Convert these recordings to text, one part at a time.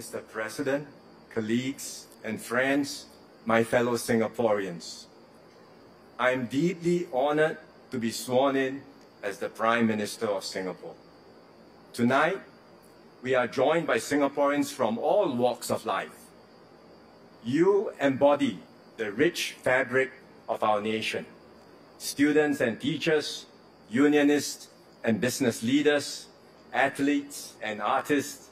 Mr. President, colleagues and friends, my fellow Singaporeans, I am deeply honored to be sworn in as the Prime Minister of Singapore. Tonight, we are joined by Singaporeans from all walks of life. You embody the rich fabric of our nation. Students and teachers, unionists and business leaders, athletes and artists,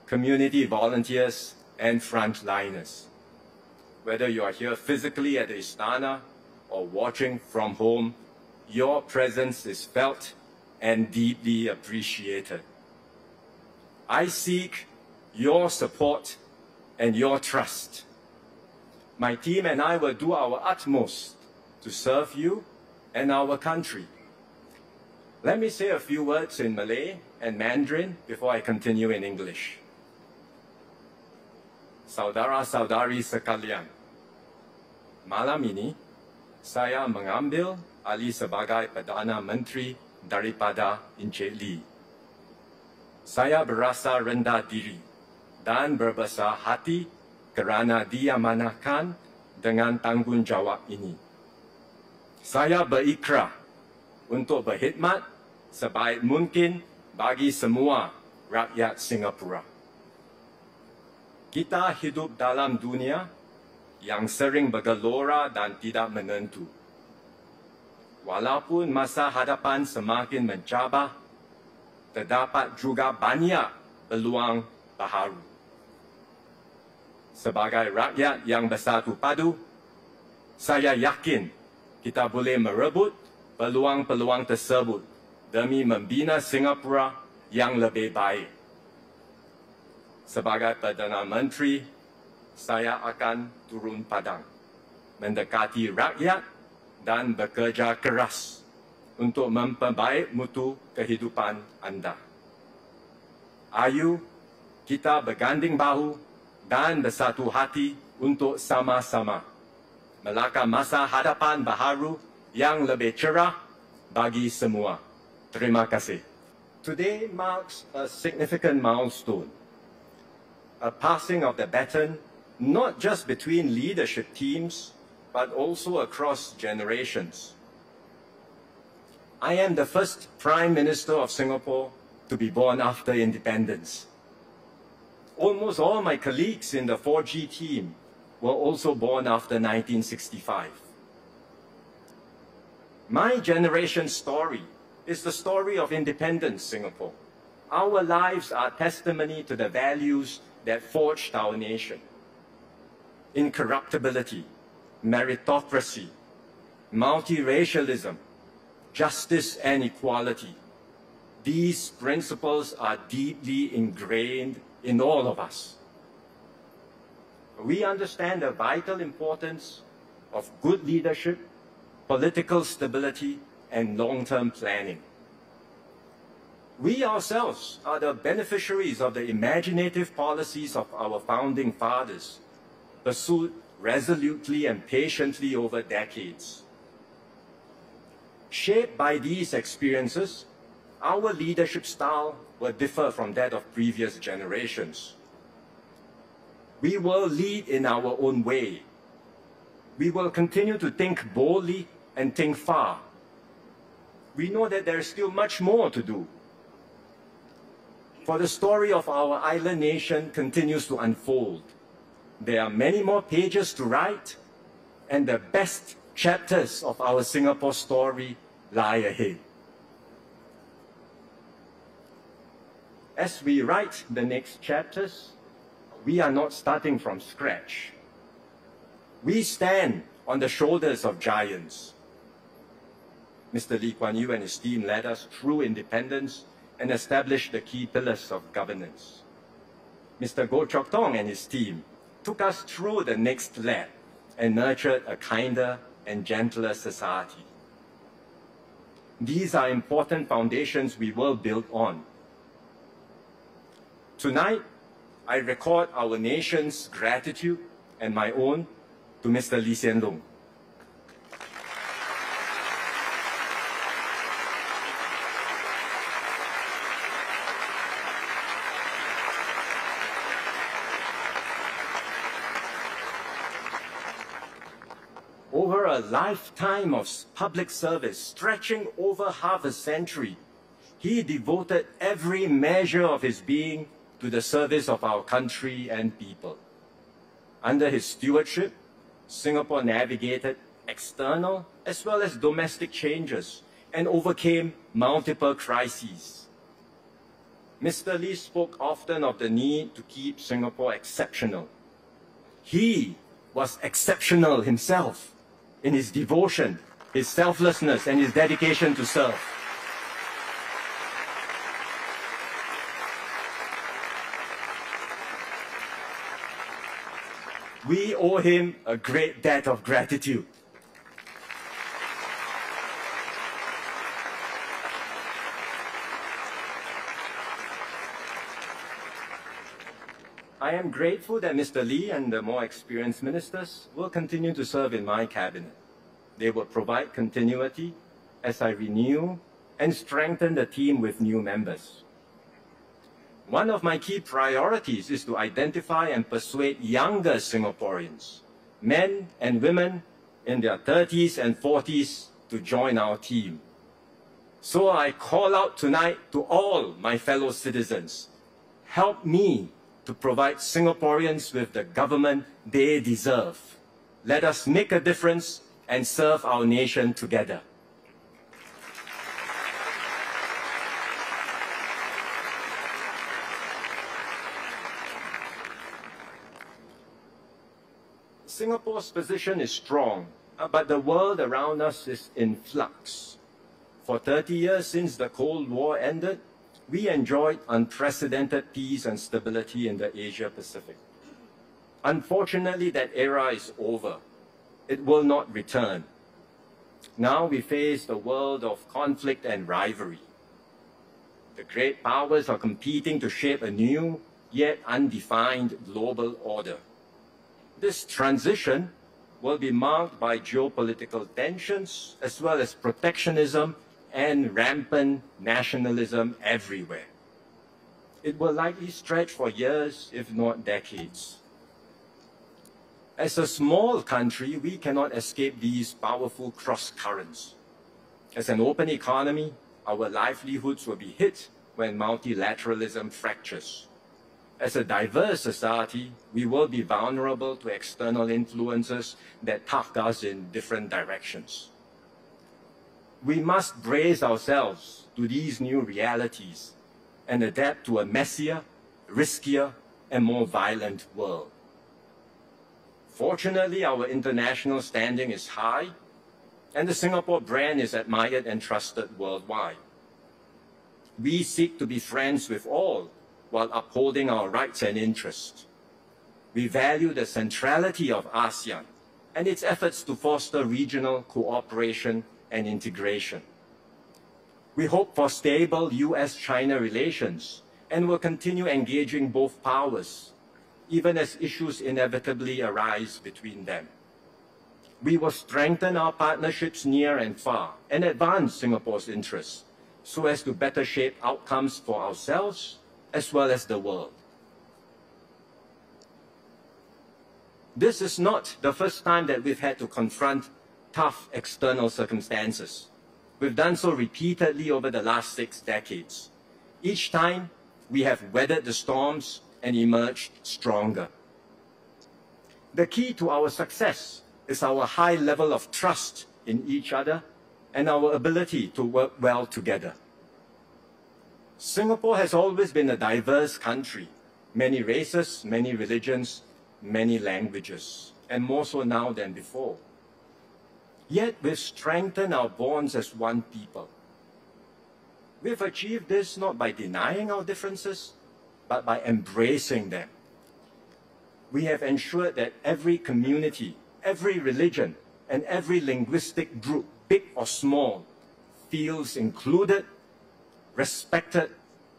community volunteers and frontliners. Whether you are here physically at the Istana or watching from home, your presence is felt and deeply appreciated. I seek your support and your trust. My team and I will do our utmost to serve you and our country. Let me say a few words in Malay and Mandarin before I continue in English. Saudara-saudari sekalian, malam ini saya mengambil alih sebagai Perdana Menteri daripada Encik Lee. Saya berasa rendah diri dan berbesar hati kerana diamanahkan dengan tanggungjawab ini. Saya berikrar untuk berkhidmat sebaik mungkin bagi semua rakyat Singapura. Kita hidup dalam dunia yang sering bergelora dan tidak menentu. Walaupun masa hadapan semakin mencabar, terdapat juga banyak peluang baharu. Sebagai rakyat yang bersatu padu, saya yakin kita boleh merebut peluang-peluang tersebut demi membina Singapura yang lebih baik. Sebagai Perdana Menteri, saya akan turun padang, mendekati rakyat dan bekerja keras untuk memperbaik mutu kehidupan anda. Ayo kita berganding bahu dan bersatu hati untuk sama-sama melakar masa hadapan baharu yang lebih cerah bagi semua. Terima kasih. Today marks a significant milestone, a passing of the baton not just between leadership teams, but also across generations. I am the first Prime Minister of Singapore to be born after independence. Almost all my colleagues in the 4G team were also born after 1965. My generation's story is the story of independent Singapore. Our lives are testimony to the values that forged our nation. Incorruptibility, meritocracy, multiracialism, justice and equality. These principles are deeply ingrained in all of us. We understand the vital importance of good leadership, political stability, and long-term planning. We ourselves are the beneficiaries of the imaginative policies of our founding fathers, pursued resolutely and patiently over decades. Shaped by these experiences, our leadership style will differ from that of previous generations. We will lead in our own way. We will continue to think boldly and think far. We know that there is still much more to do. For the story of our island nation continues to unfold. There are many more pages to write, and the best chapters of our Singapore story lie ahead. As we write the next chapters, we are not starting from scratch. We stand on the shoulders of giants. Mr. Lee Kuan Yew and his team led us through independence and established the key pillars of governance. Mr. Goh Chok Tong and his team took us through the next lap and nurtured a kinder and gentler society. These are important foundations we will build on. Tonight, I record our nation's gratitude and my own to Mr. Lee Hsien Loong. over a lifetime of public service stretching over half a century, he devoted every measure of his being to the service of our country and people. Under his stewardship, Singapore navigated external as well as domestic changes and overcame multiple crises. Mr. Lee spoke often of the need to keep Singapore exceptional. He was exceptional himself in his devotion, his selflessness, and his dedication to serve. We owe him a great debt of gratitude. I am grateful that Mr. Lee and the more experienced ministers will continue to serve in my cabinet. They will provide continuity as I renew and strengthen the team with new members. One of my key priorities is to identify and persuade younger Singaporeans, men and women in their 30s and 40s, to join our team. So I call out tonight to all my fellow citizens, help me to provide Singaporeans with the government they deserve. Let us make a difference and serve our nation together. Singapore's position is strong, but the world around us is in flux. For 30 years since the Cold War ended, we enjoyed unprecedented peace and stability in the Asia-Pacific. Unfortunately, that era is over. It will not return. Now we face a world of conflict and rivalry. The great powers are competing to shape a new, yet undefined global order. This transition will be marked by geopolitical tensions as well as protectionism and rampant nationalism everywhere. It will likely stretch for years, if not decades. As a small country, we cannot escape these powerful cross-currents. As an open economy, our livelihoods will be hit when multilateralism fractures. As a diverse society, we will be vulnerable to external influences that tug us in different directions. We must brace ourselves to these new realities and adapt to a messier, riskier, and more violent world. Fortunately, our international standing is high, and the Singapore brand is admired and trusted worldwide. We seek to be friends with all while upholding our rights and interests. We value the centrality of ASEAN and its efforts to foster regional cooperation and integration. We hope for stable US-China relations and will continue engaging both powers, even as issues inevitably arise between them. We will strengthen our partnerships near and far and advance Singapore's interests so as to better shape outcomes for ourselves as well as the world. This is not the first time that we've had to confront tough external circumstances. We've done so repeatedly over the last 6 decades. Each time, we have weathered the storms and emerged stronger. The key to our success is our high level of trust in each other and our ability to work well together. Singapore has always been a diverse country, many races, many religions, many languages, and more so now than before. Yet we've strengthened our bonds as one people. We've achieved this not by denying our differences, but by embracing them. We have ensured that every community, every religion, and every linguistic group, big or small, feels included, respected,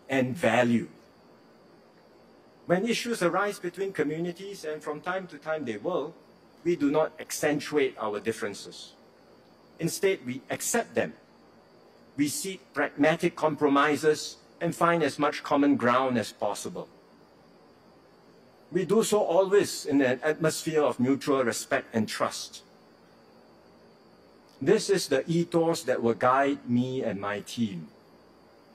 and valued. When issues arise between communities, and from time to time they will, we do not accentuate our differences. Instead, we accept them. We seek pragmatic compromises and find as much common ground as possible. We do so always in an atmosphere of mutual respect and trust. This is the ethos that will guide me and my team.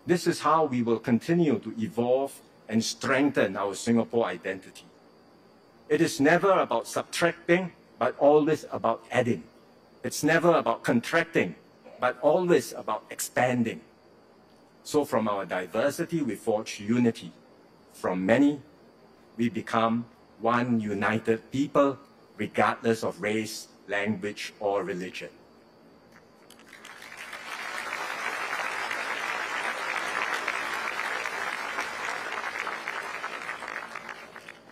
This is how we will continue to evolve and strengthen our Singapore identity. It is never about subtracting, but always about adding. It's never about contracting, but always about expanding. So from our diversity, we forge unity. From many, we become one united people, regardless of race, language, or religion.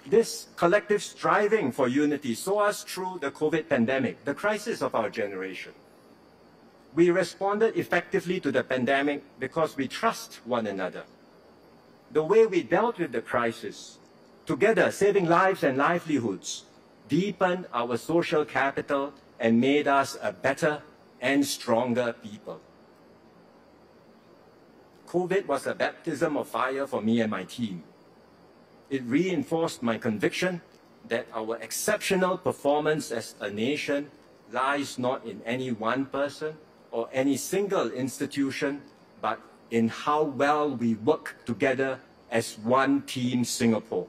This collective striving for unity saw us through the COVID pandemic, the crisis of our generation. We responded effectively to the pandemic because we trust one another. The way we dealt with the crisis, together saving lives and livelihoods, deepened our social capital and made us a better and stronger people. COVID was a baptism of fire for me and my team. It reinforced my conviction that our exceptional performance as a nation lies not in any one person or any single institution, but in how well we work together as one team Singapore.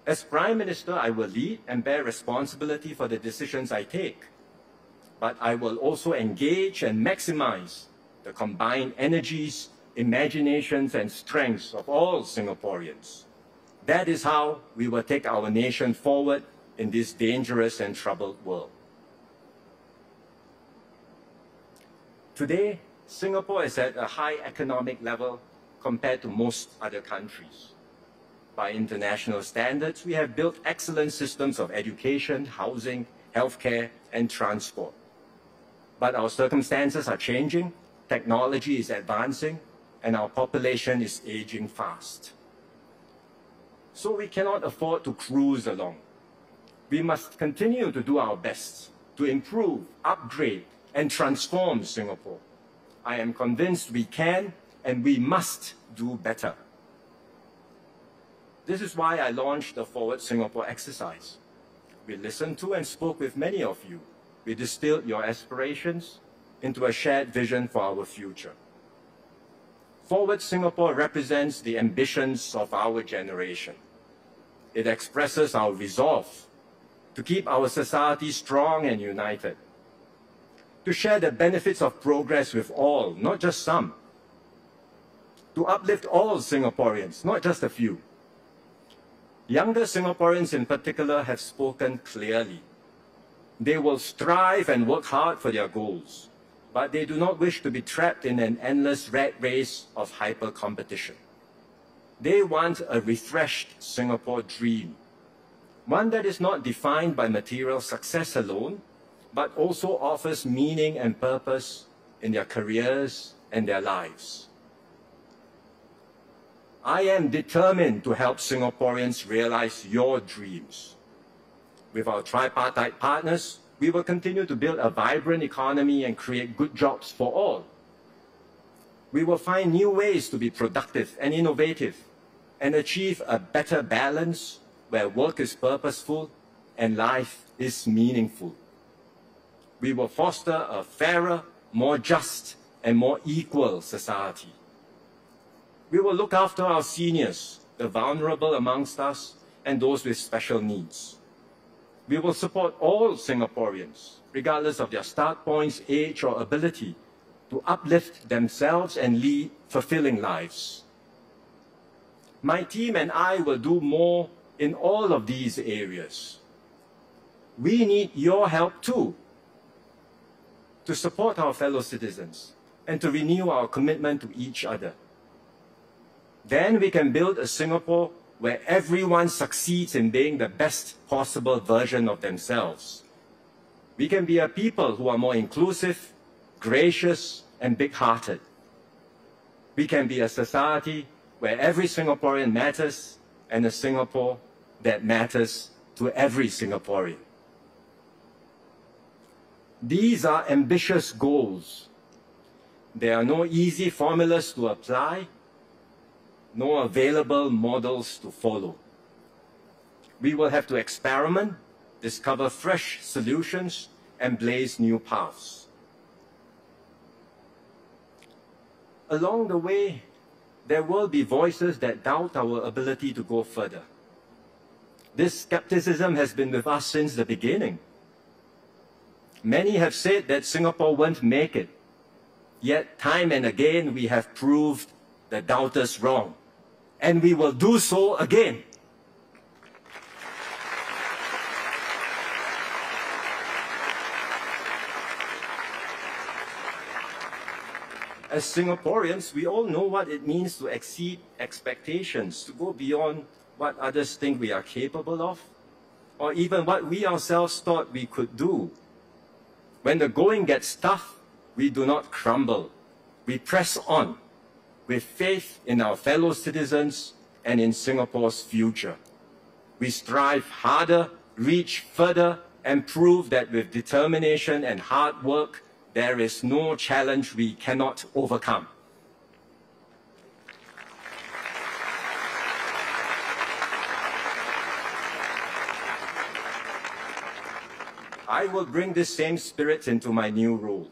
As Prime Minister, I will lead and bear responsibility for the decisions I take, but I will also engage and maximize the combined energies, imaginations, and strengths of all Singaporeans. That is how we will take our nation forward in this dangerous and troubled world. Today, Singapore is at a high economic level compared to most other countries. By international standards, we have built excellent systems of education, housing, healthcare, and transport. But our circumstances are changing, technology is advancing, and our population is aging fast. So we cannot afford to cruise along. We must continue to do our best to improve, upgrade, and transform Singapore. I am convinced we can and we must do better. This is why I launched the Forward Singapore exercise. We listened to and spoke with many of you. We distilled your aspirations into a shared vision for our future. Forward Singapore represents the ambitions of our generation. It expresses our resolve to keep our society strong and united, to share the benefits of progress with all, not just some, to uplift all Singaporeans, not just a few. Younger Singaporeans in particular have spoken clearly. They will strive and work hard for their goals, but they do not wish to be trapped in an endless rat race of hyper-competition. They want a refreshed Singapore dream, one that is not defined by material success alone, but also offers meaning and purpose in their careers and their lives. I am determined to help Singaporeans realize your dreams. With our tripartite partners, we will continue to build a vibrant economy and create good jobs for all. We will find new ways to be productive and innovative and achieve a better balance where work is purposeful and life is meaningful. We will foster a fairer, more just, and more equal society. We will look after our seniors, the vulnerable amongst us, and those with special needs. We will support all Singaporeans, regardless of their start points, age, or ability, to uplift themselves and lead fulfilling lives. My team and I will do more in all of these areas. We need your help too, to support our fellow citizens and to renew our commitment to each other. Then we can build a Singapore where everyone succeeds in being the best possible version of themselves. We can be a people who are more inclusive, gracious, and big-hearted. We can be a society where every Singaporean matters and a Singapore that matters to every Singaporean. These are ambitious goals. There are no easy formulas to apply, no available models to follow. We will have to experiment, discover fresh solutions, and blaze new paths. Along the way, there will be voices that doubt our ability to go further. This skepticism has been with us since the beginning. Many have said that Singapore won't make it. Yet time and again we have proved the doubters wrong. And we will do so again. As Singaporeans, we all know what it means to exceed expectations, to go beyond what others think we are capable of, or even what we ourselves thought we could do. When the going gets tough, we do not crumble. We press on with faith in our fellow citizens and in Singapore's future. We strive harder, reach further, and prove that with determination and hard work, there is no challenge we cannot overcome. I will bring this same spirit into my new role.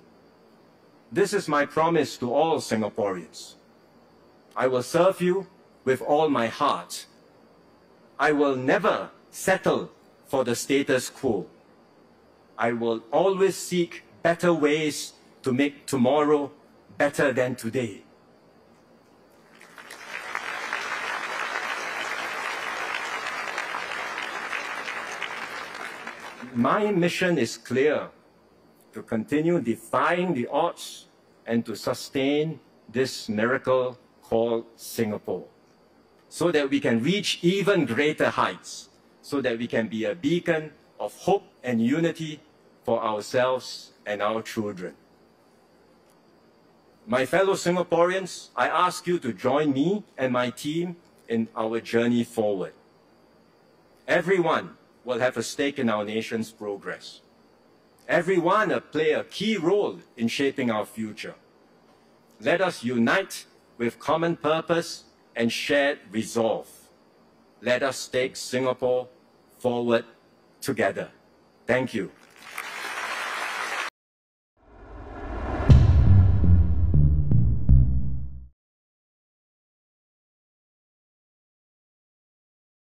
This is my promise to all Singaporeans. I will serve you with all my heart. I will never settle for the status quo. I will always seek better ways to make tomorrow better than today. My mission is clear: to continue defying the odds and to sustain this miracle called Singapore, so that we can reach even greater heights, so that we can be a beacon of hope and unity for ourselves and our children. My fellow Singaporeans, I ask you to join me and my team in our journey forward. Everyone will have a stake in our nation's progress. Everyone will play a key role in shaping our future. Let us unite with common purpose and shared resolve. Let us take Singapore forward together. Thank you.